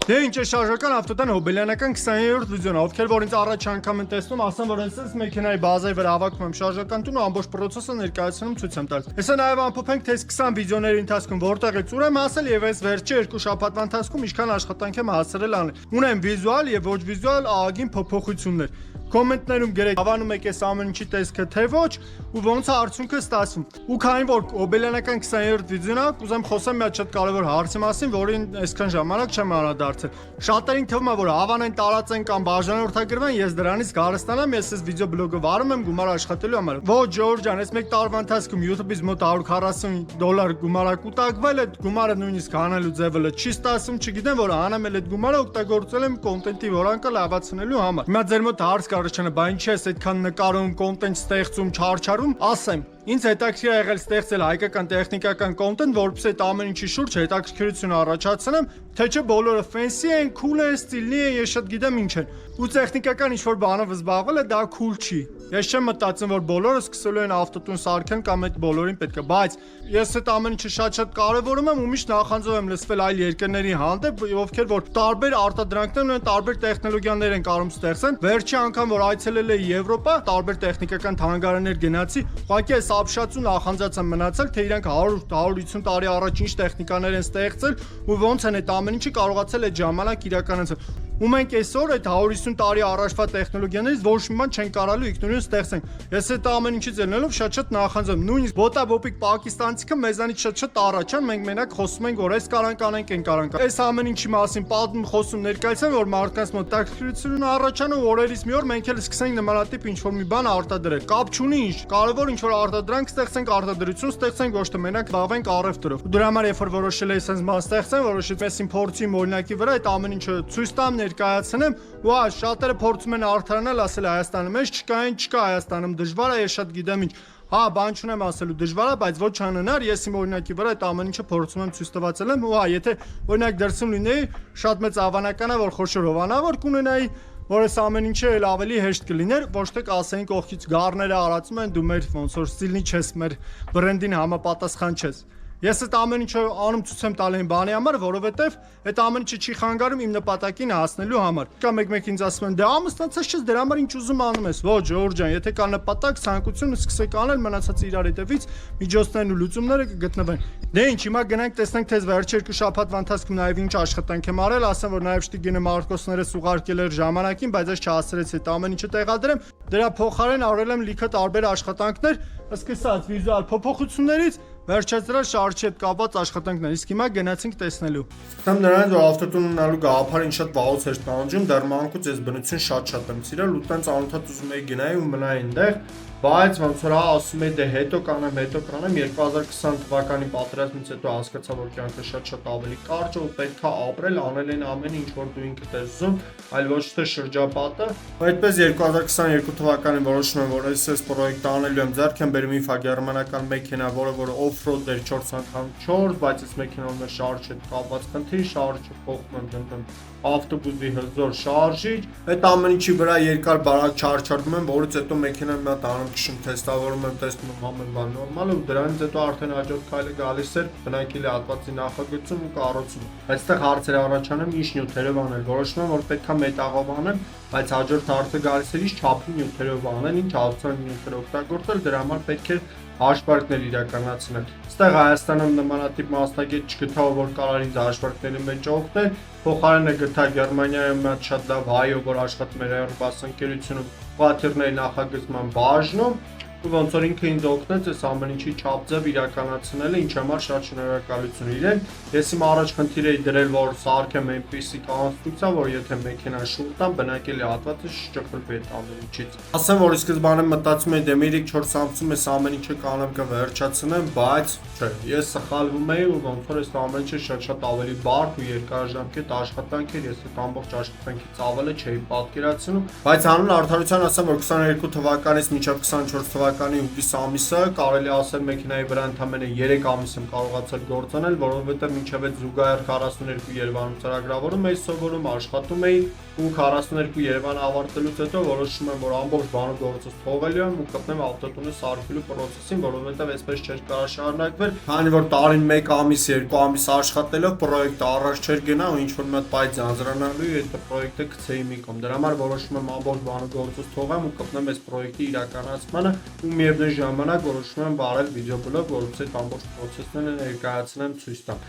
Դե ինչ է շարժական ավտոտան հոբելյանական 20-րդ վիդեոն, ովքեր որ ինձ առաջ անգամ են տեսնում, ասեմ որ այնպես մեքենայի բազայի վրա հավաքում եմ շարժական տուն ու ամբողջ process-ը ներկայացնում ցույց եմ տալ։ Հեսա նաև ամփոփենք թե 20 վիդեոների ընթացքում որտեղից ուր եմ հասել եւ այս վերջի 2 շաբաթվա ընթացքում ինչքան աշխատանք եմ հասցրել անել։ Ունեմ վիզուալ եւ ոչ վիզուալ ահագին փոփոխություններ։ Կոմենտներում գրեք հավանում եք այս ամեն ինչի տեսքը թե ոչ ու ոնց է արդյունքը ստացվում։ Ու քանի որ հոբելյանական 20-րդ վիդեոն է, կուզեմ խոսեմ մի հատ շատ կարևոր հարցի մասին, որին այսքան ժամանակ չեմ անդրադարձել։ Շատերին թվում է որ հավանեն տարածեն կամ բաժանորդագրվեն, ես դրանից գարստանամ, ես այս վիդեո բլոգը վարում եմ գումար աշխատելու համար։ Ոչ Ժորժ ջան, այս մեկ տարվա ընթացքում YouTube-ից մոտ $140 գումար է կուտակվել, այդ գումարը նույնիսկ հանելու ձևը չի ստացվում, չգիտեմ որ անեմ էլ այդ գումարը օգտագործել եմ կոնտենտի որակը լավացնելու համար։ Հիմա ձեր մոտ հարց կառաջանա, բա ինչ ես այդքան նկարում, կոնտենտ ստեղծում, չարչարում, ասեմ։ Ինձ հետաքրքիր է եղել ստեղծել հայկական տեխնիկական կոնտենտ, որովհետեւ այդ ամեն ինչի շուրջ հետաքրքրություն առաջացնեմ, թե չէ բոլորը ֆենսի են, քուլ են, ստիլնի են, ես շատ գիտեմ ինչ են։ Ու տեխնիկական ինչ-որ բանով զբաղվելը դա քուլ չի։ Ես չեմ մտածում որ բոլորը սկսելու են ավտոտուն սարքեն կամ այդ բոլորին պետք է, բայց ես այդ ամեն ինչը շատ կարևորում եմ ու միշտ նախանձով եմ լսվել այլ երկրների հանդեպ, ովքեր որ տարբեր արտադրանքներ ունեն, տարբեր տեխնոլոգիաներ են կարող ստեղծեն։ Վերջի անգամ որ այցելել էի Եվրոպա, տարբեր տեխնիկական թանգարաններ գնացի, ուղղակի այս ապշած ու նախանձած եմ մնացել, թե իրանք 100-150 տարի առաջ ինչ տեխնիկաներ են ստեղծել ու ոնց են այդ ամեն ինչը կարողացել այդ ժամանակ իրականացնել։ Ու մենք այսօր այդ 150 տարի առաջվա տեխնոլոգիաներից ոչ մի բան չեն կարալու ինքնուրույն ստեղծենք։ Ես այդ ամեն ինչից ելնելով շատ նախանձում։ Նույնիսկ ոտաբոպիկ պակիստանցիքը մեզանից շատ առաջ են, մենք մենակ խոսում ենք որ այս կարան կանենք, այն կարան։ Այս ամեն ինչի մասին պատմում, խոսում ներկայացան որ մարդկանց մոտ տակրություն առաջանա ու օրերից մի օր մենք էլ սկսենք նմանատիպ ինչ-որ մի բան արտադրել։ Կապ չունի ինչ, կարևոր ինչ-որ արտադրանք ստեղծենք, արտադրություն ստեղծենք, ոչ թե մենակ զբաղվենք առևտրով։ Դրա համար երբ որ որոշել էի sense բան ստեղծեմ, որոշեցի մեզ փորձի օրինակի վրա այդ ամեն ինչը ցույց տամ ներկայացնեմ, ու շատերը փորձում են արդարանալ, ասել Հայաստանում էս չկա, այն չկա Հայաստանում դժվար է, ես շատ գիտեմ ինչ։ Հա, բան չունեմ ասելու դժվար է, բայց ոչ անհնար, ես իմ օրինակի վրա այդ ամեն ինչը փորձում եմ ցույց տվացել եմ, ու հա, եթե օրինակ դրսում լինեի, շատ մեծ հավանական է, որ խոշոր հովանավոր կունենայի, որ այս ամեն ինչը էլ ավելի հեշտ կլիներ, ոչ թե կասեին կողքից գառները արածում են, դու մեր ոնց որ ստիլնի չես, մեր բրենդին համապատասխան չես։ Ես այդ ամեն ինչը անում ցույց եմ տալ այն բանի համար, որովհետև այդ ամեն ինչը չի խանգարում իմ նպատակին հասնելու համար։ Կա մեկ ինձ ասում են, դե ամուսնացած չես, դրա համար ինչ ուզում անում ես։ Ոչ, Ժորժ ջան, եթե կա նպատակ, ցանկություն, սկսեք անել, մնացած իրար հետևից միջոցներն ու լուծումները կգտնվեն։ Դե ինչ, հիմա գնանք տեսնենք թե վերջի 2 շաբաթվա ընթացքում նաև ինչ աշխատանք եմ արել, ասեմ որ նաև Շտիգենը Մարկոսները ուղարկել էր ժամանակին, բայց ես չհասցրեցի այդ ամեն ինչը տեղադրեմ։ Դրա փոխարեն արել եմ լիքը տարբեր աշխատանքներ, սկսած վիզուալ փոփոխություններից վերջացրած շարժի հետ կապված աշխատանքներ, իսկ հիմա գնացինք տեսնելու։ Կամ նրանց որ ավտոտուն ունենալու գաղափարին շատ վաղուց էր տանջում, դեռ մանկուց ես բնություն շատ եմ սիրել ու տենց անընդհատ ուզում էի գնայի ու մնայի այնտեղ, բայց ոնց որ ասում էի դե հետո կանեմ 2020 թվականի պատերազմից հետո հասկացա որ կյանքը շատ ավելի կարճ է ու պետք է ապրել, անել այն ամենը ինչ որ դու ինքդ ես ուզում, այլ ոչ թե շրջապատը։ Այդպես 2022 թվականին որոշում եմ որ այս պրոյեկտը անելու եմ, ձեռք եմ բերում իֆա գերմանական մեքենա, որը off-road էր 4x4, բայց այս մեքենան շարժ հետ կապված խնդիր, շարժը փոխում եմ դեմ ավտոբուսի հզոր շարժիչ, այդ ամեն ինչի վրա երկար բարակ չարչարվում եմ, որից հետո մեքենան մի հատ անում քշում, թեստավորում եմ, տեսնում եմ ամեն բան նորմալ է ու դրանից հետո արդեն հաջորդ քայլը գալիս էր բնակելի հատվածի նախագծում ու կառուցում։ Այստեղ հարցեր առաջանում ինչ նյութերով անել, որոշում եմ որ պետքա մետաղով անեմ, բայց հաջորդ հարցը գալիս էր ինչ չափի նյութերով անել, ինչ ավտոմատիկ նյութեր օգտագործել, դրա համար պետք է հաշվարկներ իրականացնել։ Այստեղ Հայաստանում նմանատիպ մասնագետ չգտա, որ կարող ինձ հաշվարկների մեջ օգնել, փոխարենը գտա Գերմանիայում մի շատ լավ հայ, որ աշխատում էր Airbus ընկերությունում պատերների նախագծման բաժնում, ու ոնց որ ինքը ինձ օգնեց այս ամեն ինչի չափձև իրականացնելը, ինչ համար շատ շնորհակալություն իրեն։ Ես իմ առաջ խնդիր էի դրել, որ սարքեմ այնպիսի կոնստրուկցիա, որ եթե մեքենան շուտան բնակելի հատվածը չճկլվի այդ ամեն ինչից։ Ասեմ, որ ի սկզբանե մտածում էի դե մի 4 ամսում այս ամեն ինչը կանեմ կվերջացնեմ, բայց չէ, ես սխալվում էի ու ոնց որ այս ամեն ինչը շատ ավելի բարդ ու երկարաժամկետ աշխատանք էր, ես այդ ամբողջ աշխատանքի ծավալը չէի պատկերացնում, բայց հանուն արդարության ասեմ, որ 22 թվականից մինչև 24 թվականի հուլիս ամիսը, կարելի ասել մեքենայի վրա ընդամենը 3 ամիս եմ կարողացել գործանել, որովհետև մինչև այդ զուգահեռ 42 Երևանում ծրագրավորում էի սովորում, աշխատում էի ու 42 Երևանը ավարտելուց հետո որոշում եմ, որ ամբողջ բանը գործից թողելու եմ ու կպնեմ ավտոտունը սարքելու process-ին, որովհետև այսպես չէր կարող շարունակվել, քանի որ տարին 1 ամիս, 2 ամիս աշխատելով պրոյեկտը առաջ չէր գնա ու ինչ-որ մի հատ պայծ անձրանալու ու այդ պրոյեկտը գցեի մի կողմ։ Դրա համար որոշում եմ ամբողջ բանը գործից թողեմ ու կպնեմ այս պրոյեկտի իրականացմանը ու միևնույն ժամանակ որոշում եմ վարել վիդեոբլոգ, որովհետև այդ ամբողջ process-ները ներկայացնեմ, ցույց տամ։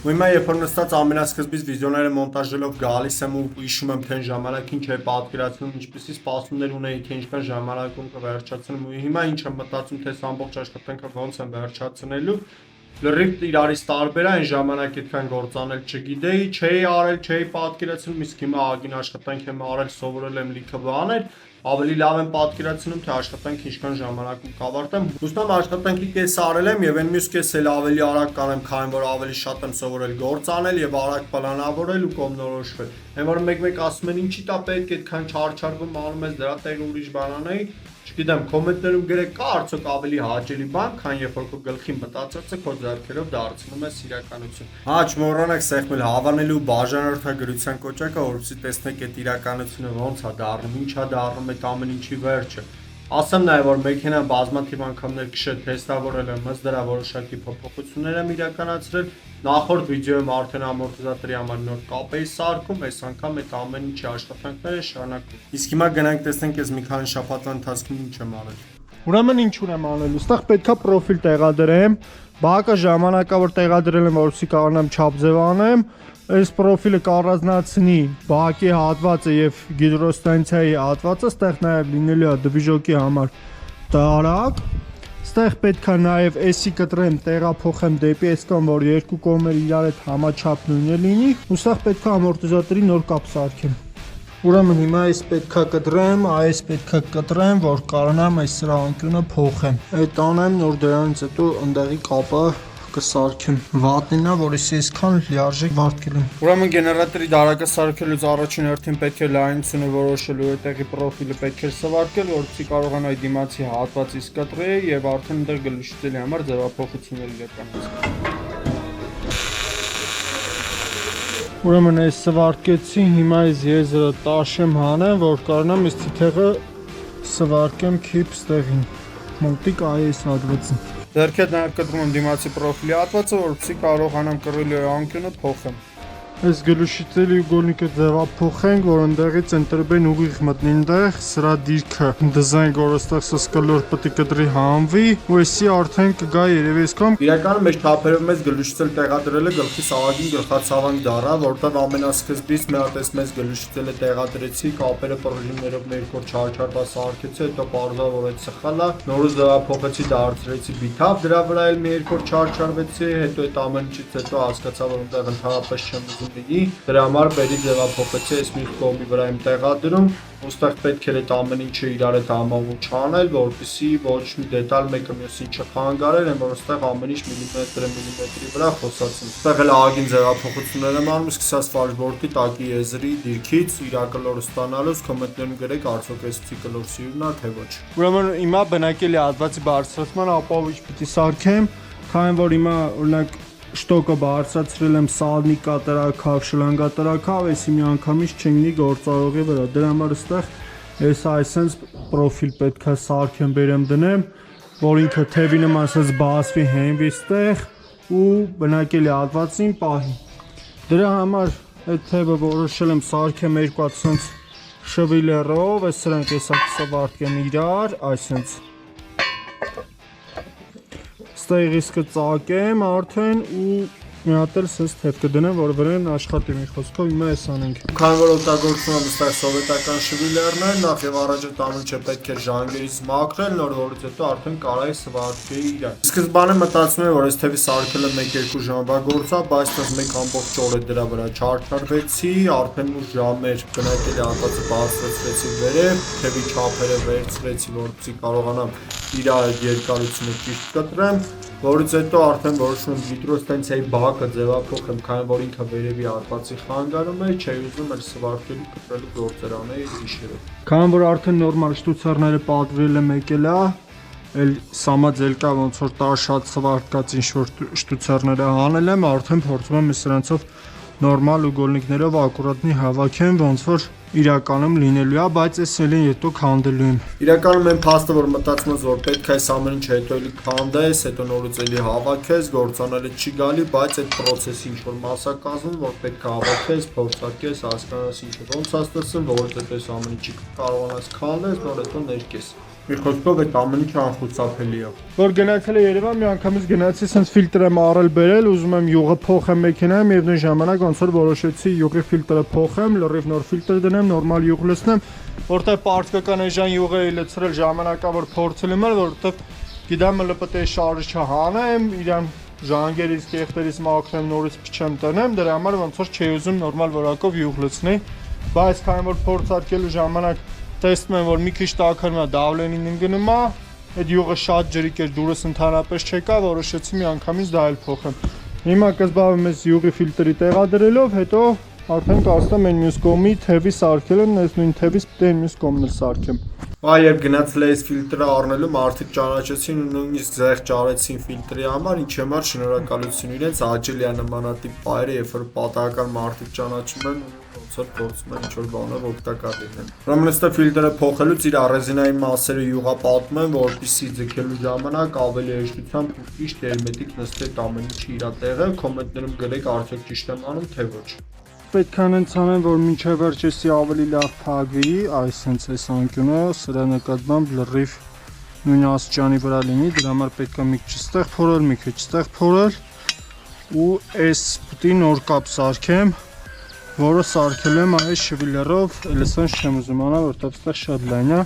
Ու հիմա երբ որ նստած ամենասկզբից վիդեոները մոնտաժելով գալիս եմ ու հիշում եմ թե ժամանակ ինչ է պատկերացնում, ինչպեսի սպասումներ ունեի, թե ինչքան ժամանակում կվերջացնեմ ու հիմա ինչ եմ մտածում, թե այս ամբողջ աշխատանքը ոնց եմ վերջացնելու, լրիվ իրարից տարբեր է, այն ժամանակ այդքան գործանել չգիտեի, չէի արել, չէի պատկերացնում, իսկ հիմա ագին աշխատանք եմ արել, սովորել եմ լիքը բաներ, ավելի լավ եմ պատկերացնում, թե աշխատանքը ինչքան ժամանակում կավարտեմ։ Ուսման աշխատանքի կեսը արել եմ եւ այն մյուս կեսը էլ ավելի արագ կանեմ, քանի որ ավելի շատ եմ սովորել գործ անել եւ արագ պլանավորել ու կողմնորոշվել։ Այն որ մեկ-մեկ ասում են ինչի՞ տա պետք է այդքան չարչարվում անում ես, դրա տեղը ուրիշ բան անեի։ Չգիտեմ, կոմենտներում գրեք կա արդյոք ավելի հաճելի բան, քան երբ որ քո գլխին մտածածը քո ձեռքերով դարձնում ես իրականություն։ Չմոռանաք սեղմել հավանելու բաժանորդագրության կոճակը, որովհետեւ տեսնեք այդ իրականությունը ոնց է դառնում, ինչ է դառնում այդ ամեն ինչի վերջը։ Ասեմ նաև որ մեքենան բազմաթիվ անգամներ քշել, թեստավորել եմ, ըստ դրա որոշակի փոփոխություններ եմ իրականացրել։ Նախորդ վիդեոյում արդեն ամորտիզատորի համար նոր կապ էի սարքում, այս անգամ այդ ամեն ինչի աշխատանքները շարունակվում։ Իսկ հիմա գնանք տեսնենք այս մի քանի շաբաթվա ընթացքում ինչ եմ արել։ Ուրեմն ինչ ունեմ անելու, ստեղ պետքա պրոֆիլ տեղադրեմ, բակը ժամանակավոր տեղադրել եմ, որպեսզի կարողանամ չափ ձև անեմ, այս պրոֆիլը կառանձնացնի բակի հատվածը եւ գիդրոստանցիայի հատվածը, ստեղ նաեւ լինելու է դվիժոկի համար տարակ, ստեղ պետքա նաեւ էսի կտրեմ, տեղափոխեմ դեպի այս կողմ, որ երկու կողմերը իրար հետ համաչափ նույնը լինի, ու ստեղ պետքա ամորտիզատորի նոր կապ սարքեմ։ Ուրեմն հիմա այս պետքա կտրեմ, այս պետքա կտրեմ, որ կարողանամ այս սրա անկյունը փոխեմ։ Այդ անեմ, նոր դրանից հետո ընդեղի կապը կսարքեմ։ Վատնին է, որ այսքան լիարժեք վարկել եմ։ Ուրեմն գեներատորի դարակը սարքելուց առաջին հերթին պետք է լայնությունը որոշելու, այդտեղի պրոֆիլը պետք է սվարկել, որպեսզի կարողանայի դիմացի հատվածից կտրել եւ արդեն այնտեղ գլուշտելի համար ձևափոխություններ իրականացնել։ Ուրեմն այս սվարկեցի, հիմա այս եզրը տաշեմ հանեմ, որ կարողանամ այս թիթեղը սվարկեմ քիփ ստեղին։ Մոտիկ այս հատվածին։ Ձեռքի հետ նաև կտրում եմ դիմացի պրոֆիլի հատվածը, որպեսզի կարողանամ կռիլի անկյունը փոխեմ։ Այս գլուշիցելի ուղղնիկը ձևափոխենք, որ ընդեղից ընտրբեն ուղիղ մտնի այնտեղ, սրա դիրքը դզայնք, որ այստեղ սս կլոր պետք է կտրի հանվի, ու էսի արդեն կգա երևի այս կողմ։ Իրականում մեջ թափերով մեծ գլուշիցել տեղադրելը գլխի սավագին գլխացավանք դառա, որտեղ ամենասկզբից մի հատ այս մեծ գլուշիցելը տեղադրեցի, կապերը պրոժիններով ներքոր չարչարվա սարքեցի, հետո պարզա որ այդ սխալ է, նորից ձևափոխեցի, դարձրեցի բիթավ, դրա վրա էլ մի երկու չարչարվեցի, հետո այդ ամեն ինչից հետո հասկացա, որ այնտեղ ընդհանրապես չեմ դրա համար բերի ձևափոխեցի այս մյուս կողմի վրա եմ տեղադրում, ուստեղ պետք է այդ ամեն ինչը իրար հետ համավուն չանել, որպեսզի ոչ մի դետալ մեկը մյուսին չխանգարեր, այն որ այստեղ ամեն ինչ միլիմետրի վրա խոսացում։ Այստեղ էլ ահագին ձևափոխություններ եմ անում, սկսած ֆարշբորդի տակի եզրի դիրքից իրակլոր ստանալուց, կոմենտներում գրեք արդյոք այս ցիկլոր սիրուն է թե ոչ։ Ուրեմն հիմա բնակելի հատվածի բարձրացման ապահովիչ պիտի սարքեմ, քանի որ հիմա օրինակ շտոկը բարձրացրել եմ սալնի կատարակավ, շլանգատարակավ, էսի մի անգամից չենի գործարողի վրա, դրա համար ստեղ ես այսենց պրոֆիլ պետք է սարքեմ բերեմ դնեմ, որ ինքը թևի նման ասած բացվի հենվի ստեղ ու բնակելի հատվածին պահի։ Դրա համար այդ թևը որոշել եմ սարքեմ երկու հատ սենց շվիլերով, այս սրանք եսա կսվարտկեմ իրար, այսենց ստեղից կծակեմ արդեն ու մի հատ էլ սենց թև կդնեմ, որ վրան աշխատի մի խոսքով հիմա այս անենք։ Քանի որ օգտագործում եմ այստեղ սովետական շվիլերներ, նախ եւ առաջ այդ ամենը պետք է ժանգերից մաքրել, նոր որից հետո արդեն կարայի սվարկեի իրար։ Սկզբանե մտածում եմ, որ այս թևի սարքելը 1-2 ժամվա գործա, բայց դες մեկ ամբողջ օր է դրա վրա չարչարվեցի, արդեն ու ժամեր բնակելի հատվածը բարձրացրեցի վերև, թևի չափերը վերցրեցի, որպեսզի կարողանամ իր երկարությունը ճիշտ կտրեմ, որից հետո արդեն որոշում եմ գիդրոստանցիայի բակը ձևափոխեմ, քանի որ ինքը վերևի հատվածի խանգարում է, չէի ուզում էլ սվարկելու կտրելու գործեր անել գիշերով։ Քանի որ արդեն նորմալ շտուցերները պատվիրել եմ եկել է, էլ սամաձել կա ոնց որ տա շատ սվարկած ինչ որ շտուցերները անել եմ, արդեն փորձում եմ սրանցով նորմալ ուգոլնիկներով ակուրատնի հավաքեմ, ոնց որ իրականում լինելու է, բայց ես ելին հետո քանդելու եմ։ Իրականում եմ փաստը որ մտածում եմ որ պետք է այս ամեն ինչը հետո էլի քանդես, հետո նորից էլի հավաքես, գործանելը չի գալի, բայց այդ process-ի ինչ որ մասա կազմում, որ պետք է հավաքես, փորձարկես, հասկանաս ինչը ոնց է ստացվում, որովհետև այս ամեն ինչը կարողանաս քանդես, որ հետո ներկես։ Մի խոսքով այդ ամեն ինչը անխուսափելի է։ Որ գնացել է Երևան, մի անգամից գնացի, sense ֆիլտր եմ առել բերել, ուզում եմ յուղը փոխեմ մեքենայում եւ նույն ժամանակ ոնց որ որոշեցի յուղի ֆիլտրը փոխեմ, լրիվ նոր ֆիլտր դնեմ, նորմալ յուղ լցնեմ, որտեղ պարտքական էժան յուղը լցրել ժամանակավոր փորձել եմ, որտեղ գիտեմ ԼՊՏ շարժը հանեմ, իրան ժանգերից, կեղտերից մաքրեմ, նորից փչեմ տնեմ, դրա համար ոնց որ չի ուզում նորմալ որակով յուղ լցնի, բայց քանի որ փորձարկելու ժամանակ տեսնում եմ որ մի քիչ տաքանում է դավլենին ընկնում է, այդ յուղը շատ ջրիկ էր, դուրս ընդհանրապես չեկա, որոշեցի մի անգամից դա էլ փոխեմ։ Հիմա կզբաղվեմ ես յուղի ֆիլտրի տեղադրելով, հետո արդեն կաստեմ այն մյուս կողմի թևի սարքել եմ, այս նույն թևից պետք է այն մյուս կողմն էլ սարքեմ։ Երբ գնացել էի ֆիլտրը առնելու, մարդիկ ճանաչեցին ու նույնիսկ զեղ ճարեցին ֆիլտրի համար, ինչի համար շնորհակալություն իրենց, հաճելի է նմանատիպ բայրը, երբ որ պատահական մարդիկ ճանաչում են ոնց որ փորձում են ինչ-որ բաներ օգտակար լինեն։ Ուրեմն այստեղ ֆիլտրը փոխելուց իր ռեզինայի մասերը յուղապատում եմ, որպեսզի ձգելու ժամանակ ավելի հեշտությամբ ու ճիշտ հերմետիկ նստի այդ ամեն ինչը իր տեղը, կոմենտներում գրեք արդյոք ճիշտ եմ անում, թե ոչ։ Պետք է հենց անեմ, որ մինչև վերջ էսի ավելի լավ փակվի, այս հենց այս անկյունը սրա նկատմամբ լրիվ նույն աստիճանի վրա լինի, դրա համար պետք է մի քիչ ստեղ փորել, մի քիչ ստեղ փորել ու այս պտի նոր կապ սարքեմ, որը սարքել եմ այս շվիլերով, էլսենց չեմ ուզում անալ, որտեղ ստեղ շատ լայն է,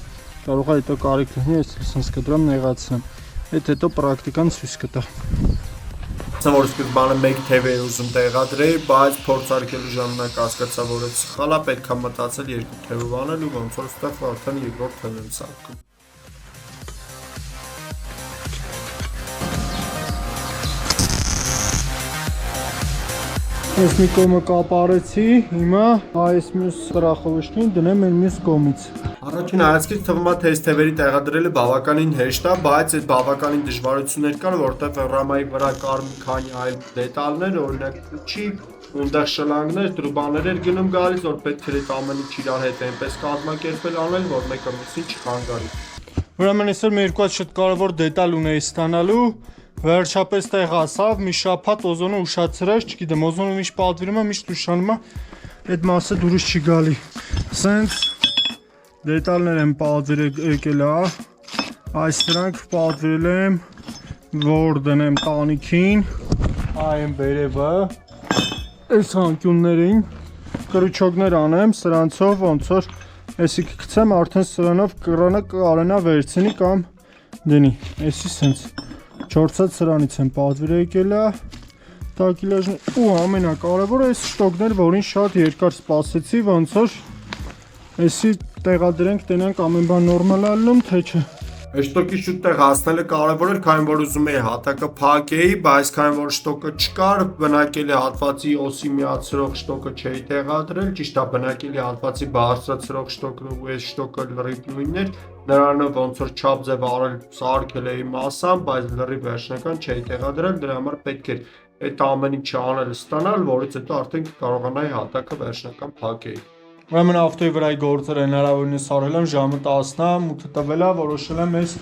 կարող է հետո կարիք լինի, ես էլսենց կդրամ նեղացնեմ, այդ հետո պրակտիկան ցույց կտա։ Որ սկզբանը մեկ թև էի ուզում տեղադրեի, բայց փորձարկելու ժամանակ հասկացա, որ այդ սխալ է, պետք է մտածել երկու թևով անել ու ոնց որ ստեղ արդեն երկրորդ թև եմ սարքում։ Ես մի կողմը կապարեցի, հիմա այս մյուս սրախովիչին դնեմ այն մյուս կողմից։ Առաջին հայացքից թվում է թե այս թևերի տեղադրելը բավականին հեշտ է, բայց այդ բավականին դժվարություններ կան, որտեղ ռամայի վրա կար մի քանի այլ դետալներ, օրինակ փուչի, ունդեղ շլանգներ, տրուբաներ էր գնում գալիս, որ պետք էր այդ ամեն ինչ իրար հետ այնպես կազմակերպել անել, որ մեկը մյուսին չխանգարի։ Ուրեմն այսօր մի երկու հատ շատ կարևոր դետալ ունեի ստանալու, վերջապես տեղ ասավ, մի շաբաթ օզոնը ուշացրեց, չգիտեմ, օզոնը միշտ պատվիրում է, միշտ ուշանում է, այդ մասը դուրս չի գալի։ Սենց դետալներ եմ պատվիրել եկել է, այս դրանք պատվիրել եմ, որ դնեմ տանիքին, այն վերևը, այս անկյուններին, կրուչոկներ անեմ, սրանցով ոնց որ էսի կգցեմ, արդեն սրանով կրանը կարենա վերցնի կամ դնի, էսի սենց 4 հատ սրանից եմ պատվիրել եկել է, տակիլաժն ու ամենակարևորը այս շտոկներ, որին շատ երկար սպասեցի, ոնց որ էսի տեղադրենք, տենանք ամեն բան նորմալ ալնում, թե չէ։ Այս շտոկի շուտ տեղ հասնելը կարևոր էր, քանի որ ուզում էի հատակը փակեի, բայց քանի որ շտոկը չկար, բնակելի հատվածի օսի միացրող շտոկը չէի տեղադրել, ճիշտ է, բնակելի հատվածի բարձրացրող շտոկն ու այս շտոկը լրիվ նույնն էր, նրանով ոնց որ չափ ձև արել սարքել էի մասամբ, բայց լրիվ վերջնական չէի տեղադրել, դրա համար պետք էր այդ ամեն ինչը անել ստանալ, որից հետո արդեն կարողանայի հատակը վերջնական փակեի։ Ուրեմն ավտոյի վրայի գործերը հնարավորինս արել եմ, ժամը 10-8 տվել է, որոշել եմ այս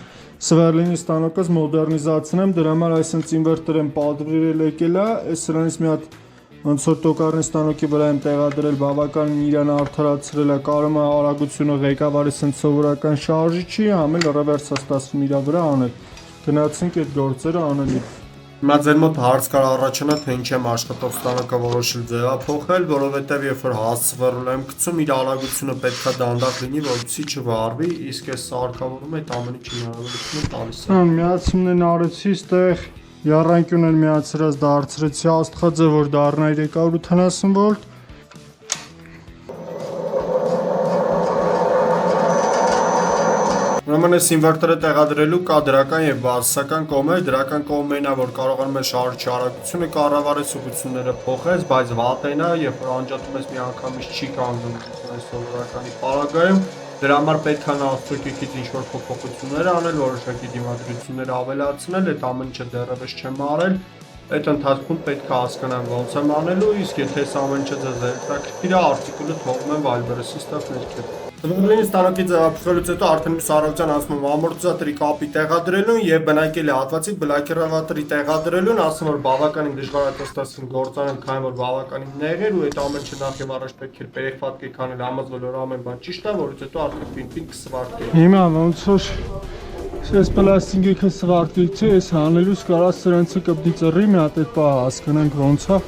Սվերլինի ստանոկս մոդեռնիզացնեմ, դրա համար այսինքն ինվերտոր եմ պատվիրել եկել է, այս սրանից մի հատ ոնց որ տոկարնի ստանոկի վրա եմ տեղադրել, բավականին իրան արդարացրել է, կարում է արագությունը ղեկավարի սենց սովորական շարժի չի, համել ռևերս ստացվում իր վրա անել, գնացինք այդ գործերը անելի։ Հիմա ձեր մոտ հարց կար առաջանա, թե ինչ եմ աշխատող ստանոկը որոշել ձևափոխել, որովհետև երբ որ հասցվերել եմ գցում, իր արագությունը պետք է դանդաղ լինի, որպեսզի չվարվի, իսկ այս սարքավորումը այդ ամեն ինչի հնարավորությունը տալիս է։ Միացումն արեցի, այստեղ եռանկյուն էլ միացրած դարձրեցի աստղաձև, որ դառնա 380 վոլտ։ Ուրեմն այս ինվերտորը տեղադրելու կա դրական եւ բացասական կողմեր, դրական կողմերն է, որ կարողանում է շարժի արագությունը կառավարել, ուղղությունները փոխել, բայց վատենա, երբ որ անջատում ես մի անգամից չի կանգնում այս սովորականի պարագայում, Դրա համար պետք է նախորդիկից ինչ-որ փոփոխություններ անել, որոշակի դիմադրություններ ավելացնել, այդ ամեն ինչը դեռևս չեմ արել։ Այդ ընթացքում պետք է հասկանամ ոնց եմ անելու, իսկ եթե այս ամեն ինչը ձեզ հետաքրքիր է, արտիկուլը թողում եմ Viber-ի ստեղ ներքև։ Դրանից ստանոքի ձևափոխելուց հետո արդեն մյուս առավոտյան ասում եմ ամորտիզատորի կապի տեղադրելուն եւ բնակելի հատվածի բլոկիրավատորի տեղադրելուն, ասում որ բավականին դժվար է տեստասին գործանել, քանի որ բավականին նեղ էր ու այդ ամեն ինչը նախ եւ առաջ պետք է պերեխվատկեք անել, համոզվել որ ամեն բան ճիշտ է, որից հետո արդեն պին կսվարտի։ Հիմա ոնց որ ես պլաստիկի կսվարտիցի ես հանելուց կարա սրանցը կպդի ծռի մի հատ այդ բա հասկանանք ոնց է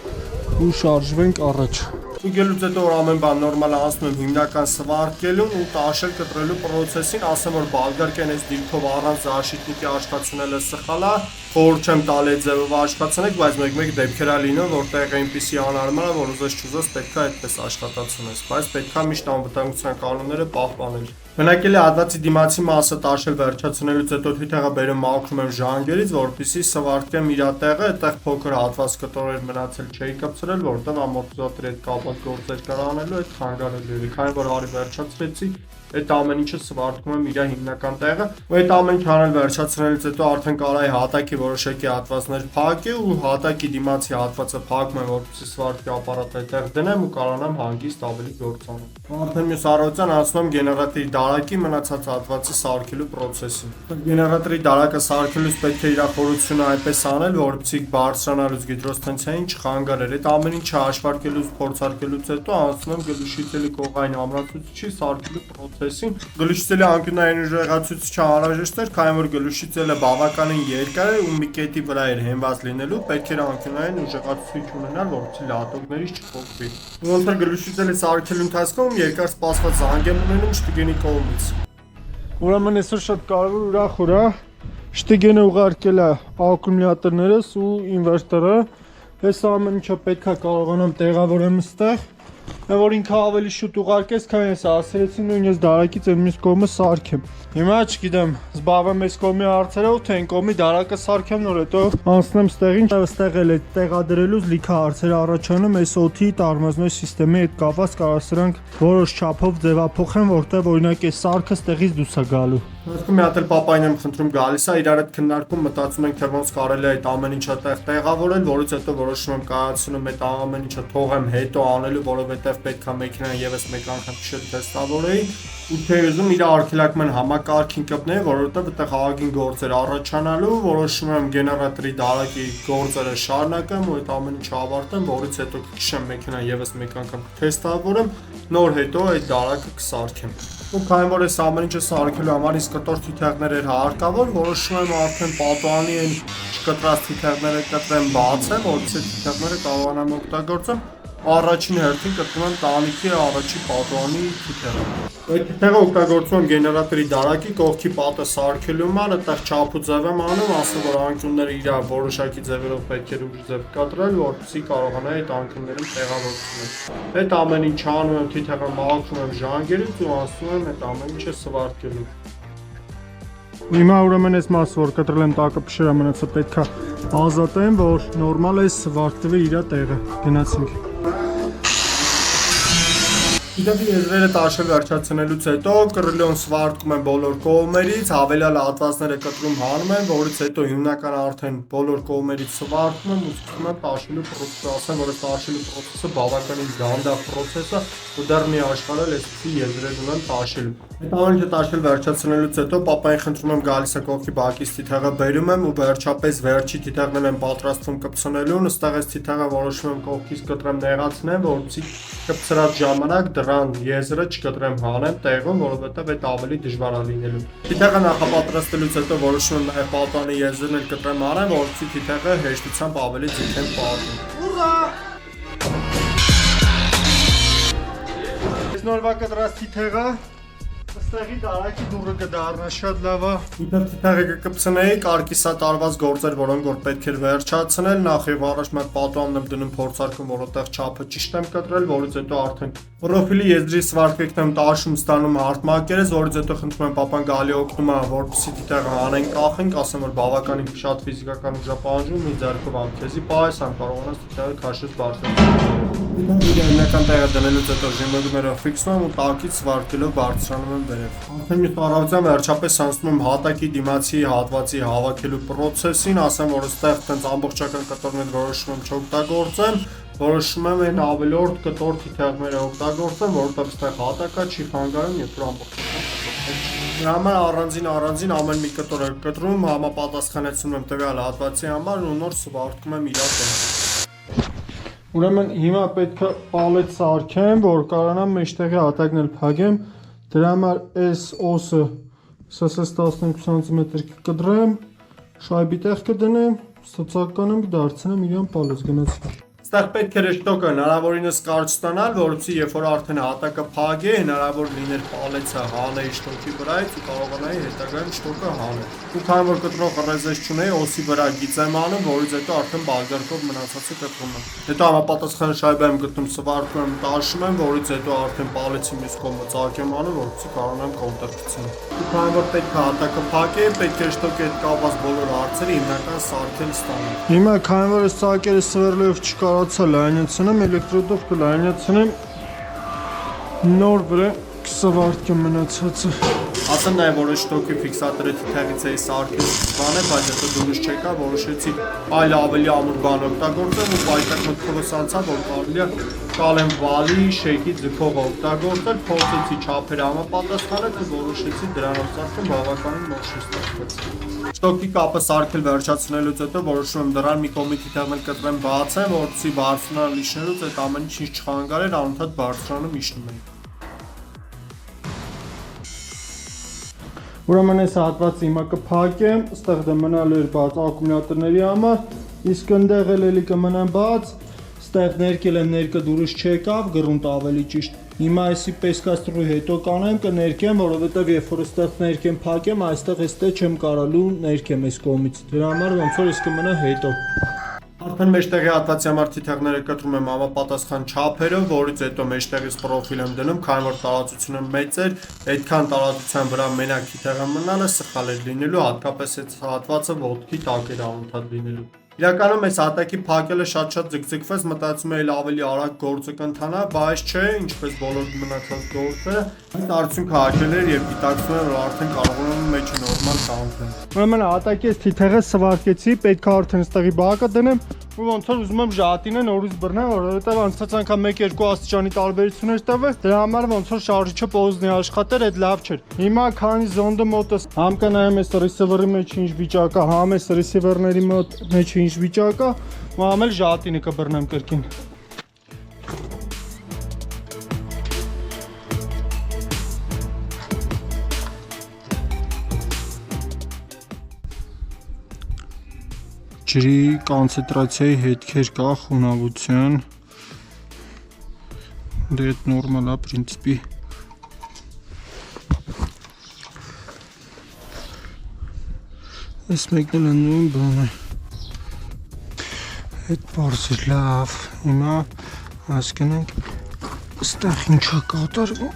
ու շարժվենք առաջ։ Ուգելուց հետո որ ամեն բան նորմալ է ասում եմ հիմնական սվարկելուն ու տաշել կտրելու պրոցեսին, ասեմ որ բալգարկեն այս դիրքով առանց զաշիտնիկի աշխատացնելը սխալ է, խորհուրդ չեմ տալ այդ ձևով աշխատացնեք, բայց մեկ-մեկ դեպքեր է լինում, որտեղ այնպիսի անարմար է, որ ուզես չուզես պետք է այդպես աշխատացնես, բայց պետք է միշտ անվտանգության կանոնները պահպանել։ Բնակելի հատվածի դիմացի մասը տաշել վերջացնելուց հետո թիթեղը բերում մաքրում եմ ժանգերից, որպեսզի սվարտեմ իր տեղը, այդտեղ փոքր հատված կտորեր մնացել չէի կպցրել, որտեղ ամորտիզատորի հետ կապված գործեր կար անելու այդ խանգարելու էր, քանի որ արի վերջացրեցի, այդ ամեն ինչը սվարտում եմ իր հիմնական տեղը, ու այդ ամեն ինչ անել վերջացնելուց հետո արդեն կարայի հատակի որոշակի հատվածներ փակի ու հատակի դիմացի հատվածը փակում եմ, որպեսզի սվարտի ապարատը այդտեղ դնեմ ու կարողանամ հանգիստ ավելի գործանել։ Արդեն մյուս առավոտյան անցնում եմ գեներատորի դարակի մնացած հատվածի սարքելու պրոցեսին։ Գեներատորի դարակը սարքելուց պետք է իր խորությունը այնպես անել, որպեսզի բարձրանալուց գիդրոստենցիային չխանգարեր։ Այդ ամեն ինչը հաշվարկելուց, փորձարկելուց հետո անցնում եմ գլուշիցելի կողային ամրացուցիչի սարքելու պրոցեսին։ Գլուշիցելի անկյունային ուժեղացուցիչը անհրաժեշտ էր, քանի որ գլուշիցելը բավականին երկար է ու մի կետի վրա էր հենված լինելու, պետք էր անկյունային ուժեղացուցիչ ունենալ, որպեսզի լատոկներից չփոխվի։ Ոնց որ գլուշիցելի սարքելու ընթացքում երկար սպասված զանգ եմ ունենում Շտիգենի կողմից։ Ուրեմն այսօր շատ կարևոր ուրախ է, Շտիգենը ուղարկել է ակումուլյատորներս ու ինվերտորը։ Այս ամեն ինչը պետք է կարողանամ տեղավորեմ այստեղ, որ ինքը ավելի շուտ ուղարկես, քան ես ասացի նույնիսկ դարակից այն մյուս կողմը սարքեմ։ Հիմա չգիտեմ, զբաղվեմ այս կողմի հարցերով, թե այն կողմի դարակը սարքեմ, նոր հետո անցնեմ ստեղին, այստեղ էլ է տեղադրելուց լիքը հարցեր առաջանում, այս օդի տարմազնոյ սիստեմի հետ կապված կարող սրանք որոշ չափով ձևափոխեմ, որտեղ օրինակ այս սարքը ստեղից դուրս է գալու։ Այսինքն մի հատ էլ պապային եմ խնդրում գալիս է, իրար հետ քննարկում մտածում ենք թե ոնց կարելի է այդ ամեն ինչը տեղավորել, որից հետո որոշում եմ կայացնում այդ ամեն ինչը թողեմ հետո անելու, որովհետև պետք է մեքենան եւս մեկ անգամ քշել թեստավորեի ու թե ուզում իր արգելակման համակարգին կպնեի, որովհետև այդտեղ ահագին գործեր առաջանալու, որոշում եմ գեներատորի դարակի գործերը շարունակեմ ու այդ ամեն ինչը ավարտեմ, որից հետո կքշեմ մեքենան եւս մեկ անգամ թեստավորեմ, նոր հետո այդ դարակը կսարքեմ։ Ու քանի որ այս ամեն ինչը սարքելու համար իսկ կտոր թիթեղներ էր հարկավոր, որոշում եմ արդեն պատուանի այն չկտրած թիթեղները կտրեմ բացեմ, որովհետեւ թիթեղները կարողանամ օգտագործեմ։ Առաջին հերթին կտրում եմ տանիքի առաջի պատուանի թիթեղը։ Այդ թիթեղը օգտագործում եմ գեներատորի դարակի կողքի պատը սարքելու համար, այդտեղ չափու ձև եմ անում, ասում որ անկյունները իր որոշակի ձևերով պետք է ուժ ձև կտրել, որպեսզի կարողանայի այդ անկյուններում տեղավորել։ Այդ ամեն ինչ անում եմ, թիթեղը մաքրում եմ ժանգերից ու անցնում եմ այդ ամեն ինչը սվարտելու։ Հիմա ուրեմն այս մասը որ կտրել եմ տակը փշերա մնացը պետք է ազատեմ, որ նորմալ է սվարտվի իր տեղը։ Գնացինք։ Իդեպ եզրերը տաշել վերջացնելուց հետո կռիլոն սվարտում եմ բոլոր կողմերից, հավելյալ հատվածները կտրում հանում եմ, որից հետո հիմնական արդեն բոլոր կողմերից սվարտում եմ ու սկսում եմ տաշելու պրոցեսը, ասեմ, որ տաշելու պրոցեսը բավականին դանդաղ պրոցես է ու դեռ մի աշխարհել այսպիսի եզրեր ունեմ տաշելու։ Այդ ամեն ինչը տաշել վերջացնելուց հետո պապային խնդրում եմ գալիս է կողքի բակից թիթեղը բերում եմ ու վերջապես վերջի թիթեղն եմ պատրաստվում կպցնելուն, ըստեղ այս թիթեղը որոշում եմ կողքից կտրեմ նեղացնեմ, որպեսզի կպցրած ժամանակ դրան եզրը չկտրեմ հանեմ տեղում, որովհետև այդ ավելի դժվար է լինելու։ Թիթեղը նախապատրաստելուց հետո որոշում եմ նաև պատանի եզրն էլ կտրեմ հանեմ, որպեսզի թիթեղը հեշտությամբ ավելի ձգեմ պատում։ Ուղղա։ Այս նորվա կտրած թիթեղը Ստեղի դարակի դուրը կդառնա շատ լավ է։ Իդեպ թիթեղը կկպցնեի, կարգիսա տարված գործեր, որոնք որ պետք էր վերջացնել, նախ եւ առաջ մեկ պատուանն եմ դնում փորձարկում, որովհետեւ չափը ճիշտ եմ կտրել, որից հետո արդեն պրոֆիլի եզրի սվարկեկն եմ տաշում, ստանում հարտմակերես, որից հետո խնդրում եմ պապան գալի օգնում է, որպեսզի թիթեղը հանենք, կախենք, ասեմ որ բավականին շատ ֆիզիկական ուժ է պահանջում, մի ձեռքով անկեզի պահես, ամ կարողանաս թիթեղը քաշես բարձրացնել։ Հիմնական տեղը դնելուց հետո ժիմերով ֆիքսում եմ ու տակից սվարկելով բարձրանում եմ եմ վերև։ Արդեն մի ծառայության վերջապես անցնում եմ հատակի դիմացի հատվածի հավաքելու process-ին, ասեմ որ այստեղ տենց ամբողջական կտորներ որոշում եմ չօգտագործեմ, որոշում եմ այն ավելորդ կտոր թիթեղները օգտագործեմ, որովհետև այստեղ հատակա չի խանգարում, երբ որ ամբողջական Դրա համար առանձին ամեն մի կտոր եմ կտրում, համապատասխանեցնում եմ տվյալ հատվածի համար ու նոր սվարտում եմ իր տեղ։ Ուրեմն հիմա պետք է պալետ սարքեմ, որ կարողանամ մեջտեղի հատակն էլ փակեմ, դրա համար այս օսը սս 15 cm կկտրեմ, շայբի տեղ կդնեմ, սոցականը կդարձնեմ իրան պալետ գնացի։ Այստեղ պետք է շտոկը հնարավորինս կարճ ստանալ, որովհետեւ երբ որ արդեն հատակը փակ է, հնարավոր լիներ պալեցը հանեի շտոկի վրայից ու կարողանայի հետագայում շտոկը հանել։ Ու քանի որ կտրող ռեզես չունեի, օսի վրա գիծեմ անում, որից հետո արդեն բարգարկով մնացածը կտրում եմ։ Հետո համապատասխան շայբա եմ գտնում, սվարտում եմ, տաշում եմ, որից հետո արդեն պալեցի մյուս կողմը ծակ եմ անում, որովհետեւ կարողանամ կոնտրկցել։ Ու քանի որ պետք է հատակը փակ է, պետք է շտոկի հետ կապված բոլոր հարցերը հիմնական սարքել ստանալ։ Հիմա քանի որ սարքերը սվերլով չկարողացա լայնացնեմ, էլեկտրոդով կլայնացնեմ, նոր վրա կսվարտեմ մնացածը։ Ասեմ նաև որ շտոկի ֆիքսատորը թիթեղից էի սարքել բան է, բայց հետո դուրս չեկա, որոշեցի այլ ավելի ամուր բան օգտագործեմ ու պայթակ մտքովս անցավ, որ կարելի է կալեմ վալի, շեյքի ձգող օգտագործել, փորձեցի չափերը համապատասխանել ու որոշեցի դրանով սարքեմ, բավականին մոշի ստացվեց։ Շտոկի կապը սարքել վերջացնելուց հետո որոշում եմ դրան մի կողմի թիթեղն էլ կտրեմ բացեմ, որպեսզի բարձրանալ իջնելուց այդ ամեն ինչ չխանգարեր, անընդհատ բարձրանում իջնում եմ։ Ուրեմն այս հատվածը հիմա կփակեմ, այստեղ դա մնալու էր բաց ակումուլյատորների համար, իսկ այնտեղ էլի կմնան բաց, այստեղ ներկել եմ ներկը դուրս չեկավ, գրունտ ավելի ճիշտ։ Հիմա այսի պեսկաստրուի հետո կանեմ կներկեմ, որովհետև երբ որ այստեղ ներկեմ փակեմ, այստեղ էստե չեմ կարալու ներկեմ այս կողմից։ Դրա համար ոնց որ իսկ կմնա հետո։ Արդեն մեջտեղի հատվածի համար թիթեղները կտրում եմ համապատասխան չափերով, որից հետո մեջտեղից պրոֆիլ եմ դնում, քանի որ տարածությունը մեծ էր, այդքան տարածության վրա մենակ թիթեղը մնալը սխալ էր լինելու, հատկապես այդ հատվածը ոտքի տակ էր անընդհատ լինելու։ Իրականում այս հատակի փակելը շատ ձգձգվեց, մտածում էի ավելի արագ գործը կընթանա, բայց չէ, ինչպես բոլոր մնացած գործերը, այդ արդյունքը հաջել էր եւ դիտակցում եմ, որ արդեն կարողանում եմ մեջը նորմալ կանցնել։ Ուրեմն հատակի այս թիթեղը սվարկեցի, պետք է արդեն ստեղի բակը դնեմ ու ոնց որ ուզում եմ ժատինը նորից բռնեմ, որովհետեւ անցած անգամ 1-2 աստիճանի տարբերություն էր տվել, դրա համար ոնց որ շարժիչը պոզնի աշխատեր, այդ լավ չէր։ Հիմա քանի զոնդը մոտս համ կանայեմ այս ռիսիվերի մեջ ինչ վիճակ է, համ այս ռիսիվերների մեջ ինչ վիճակ է, ու համ էլ ժատինը կբռնեմ կրկին։ Ջրի կոնցենտրացիայի հետքեր կա, խոնավության, դե այդ նորմալ է պրինցիպի։ Այս մեկն էլ նույն բան է։ Այդ բարձր լավ, հիմա հասկանանք այստեղ ինչա կատարվում։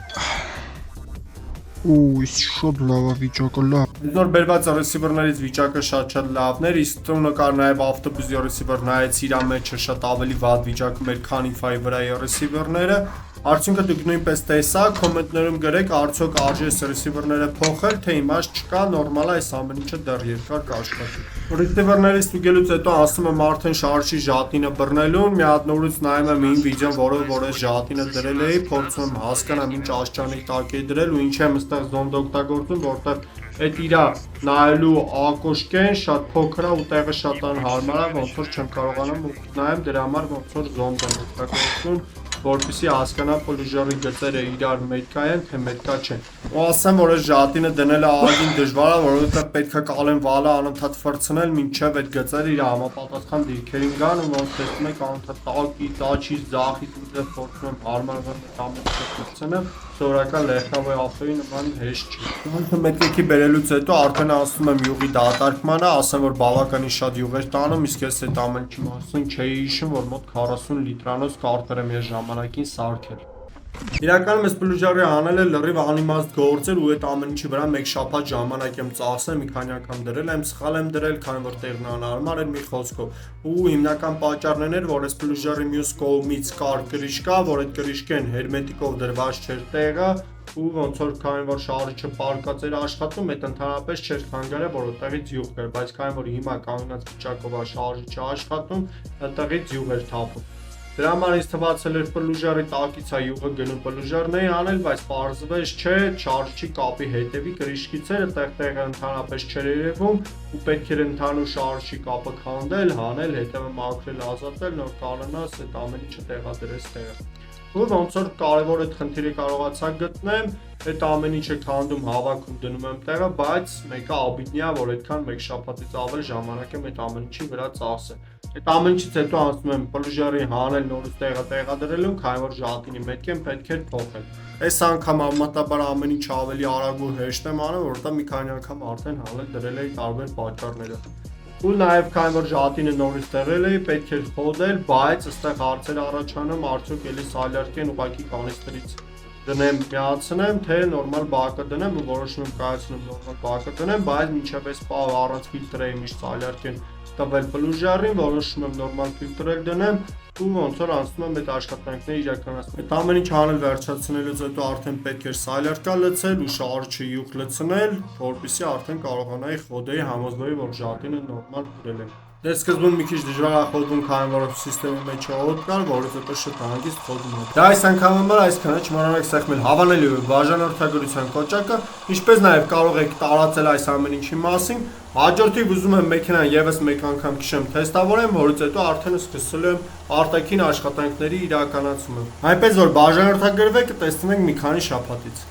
Ուույ, շատ լավ է վիճակը, լավ։ Այդ նոր բերված ռեսիվերներից վիճակը շատ լավն էր, իսկ տունը կար նաև ավտոբուսի ռեսիվեր նայեց իր մեջը շատ ավելի վատ վիճակում էր, քան Wi-Fi վրայի ռեսիվերները։ Արդյունքը դուք նույնպես տեսաք, կոմենտներում գրեք, արդյոք արժե այս ռեսիվերները փոխել, թե իմաստ չկա, նորմալ է, այս ամեն ինչը դեռ երկար կաշխատի։ Ռեսիվերներից ստուգելուց հետո ասում եմ արդեն շարժի ժատինը բռնելուն, մի հատ նորից նայում եմ ին վիդեոն, որը այս ժատինը դրել էի, փորձում եմ հասկանամ ինչ աշճանի տակ է դրել ու ինչ եմ այստեղ զոնդ օգտագործում, որտեղ այդ իրա նայելու ակոշկեն շատ փոքր է ու տեղը շատ անհարմար է, ոնց որ չեմ կարողանում նայեմ, դրա համար ոնց որ զոնդ եմ օգտագործում, որպեսզի հասկանամ պլուժերի գծերը իրար մետքա են, թե մետքա չեն։ Ու ասեմ, որ այս ժատինը դնելը ահագին դժվար է, որովհետև պետք է կալեն վալը անընդհատ ֆրցնել, մինչև այդ գծերը իր համապատասխան դիրքերին գան ու ոնց տեսնում եք անընդհատ տակից, աջից, ձախից ու դեռ փորձում եմ հարմարվել ամենը ֆրցնեմ, սովորական լեխտավոյ ասոյի նման հեշտ չի։ Ոնց մետքի բերելուց հետո արդեն ասում եմ յուղի դատարկմանը, ասեմ, որ բավականին շատ յուղեր տանում, իսկ ես այդ ամեն ինչի մասին չէի հիշում, որ մոտ 40 լիտրանոց կարտեր եմ ես ժամանակին սարքել։ Իրականում այս պլուժարը անելը լրիվ անիմաստ գործ էր ու այդ ամեն ինչի վրա մեկ շաբաթ ժամանակ եմ ծախսել, մի քանի անգամ դրել եմ, սխալ եմ դրել, քանի որ տեղն անհարմար էր մի խոսքով։ Ու հիմնական պատճառն էր, որ այս պլուժարի մյուս կողմից կար կրիշկա, որ այդ կրիշկեն հերմետիկով դրված չէր տեղը, ու ոնց որ քանի որ շարժիչը պարկած էր աշխատում, այդ ընդհանրապես չէր խանգարել, որ այդտեղից յուղ կար, բայց քանի որ հիմա կանգնած վիճակով է շարժիչը աշխատում, այդտեղից յուղ էր թափում։ Դրա համար ինձ թվացել էր պլուժարի տակից է յուղը գնում պլուժարն էի անել, բայց պարզվեց չէ, շարժիչի կապի հետևի կրիշկից էր, այդտեղ ընդհանրապես չէր երևում ու պետք էր ընդհանուր շարժիչի կապը քանդել, հանել, հետևը մաքրել, ազատել, նոր կանոնաս այդ ամեն ինչը տեղադրես տեղը։ Ու ոնց որ կարևոր այդ խնդիրը կարողացա գտնեմ, այդ ամեն ինչը քանդում, հավաքում, դնում եմ տեղը, բայց մեկը աբիդնիա, որ այդքան մեկ շաբաթից ավել ժամանակ եմ այդ ամեն ինչի վրա ծախսել։ Այդ ամեն ինչից հետո անցնում եմ պլուժարի հանել նորից տեղը տեղադրելուն, քանի որ ժատինի մետք եմ պետք էր փոխել։ Այս անգամ համեմատաբար ամեն ինչ ավելի արագ ու հեշտ եմ անում, որովհետեւ մի քանի անգամ արդեն հանել դրել էի տարբեր պատճառներով։ Ու նաև քանի որ ժատինը նորից տեղել էի, պետք էր խոդել, բայց այստեղ հարցեր առաջանում, արդյոք էլի սալյարկեն ուղակի կանիստրից դնեմ, միացնեմ, թե նորմալ բակը դնեմ ու որոշում եմ կայացնում նորմալ բակը դնեմ, բայց մինչև այս պահ առանց ֆիլտրի միշտ սալյարկեն տվել պլուժարին, որոշում եմ նորմալ ֆիլտրել դնեմ ու ոնց որ անցնում եմ այդ աշխատանքները իրականացնում։ Այդ ամեն ինչ անել վերջացնելուց հետո արդեն պետք էր սալյարկա լցել ու շարժիչը յուղ լցնել, որպեսզի արդեն կարողանայի խոդեի համոզվեի, որ ժատինը նորմալ դրել եմ։ Դե սկզբում մի քիչ դժվար է խոդում, քանի որ սիստեմի մեջ հոտ կար, որից հետո շատ հանգիստ խոդում է։ Դա այս անգամ համար այսքանը, չմոռանաք սեղմել հավանելի բաժանորդագրության կոճակը, ինչպես նաև կարող եք տարածել այս ամեն ինչի մասին։ Հաջորդիվ ուզում եմ մեքենան եւս մեկ անգամ քշեմ թեստավորեմ, որից հետո արդեն սկսել եմ արտաքին աշխատանքների իրականացումը։ Այնպես որ բաժանորդագրվեք, կտեսնենք մի քանի շաբաթից։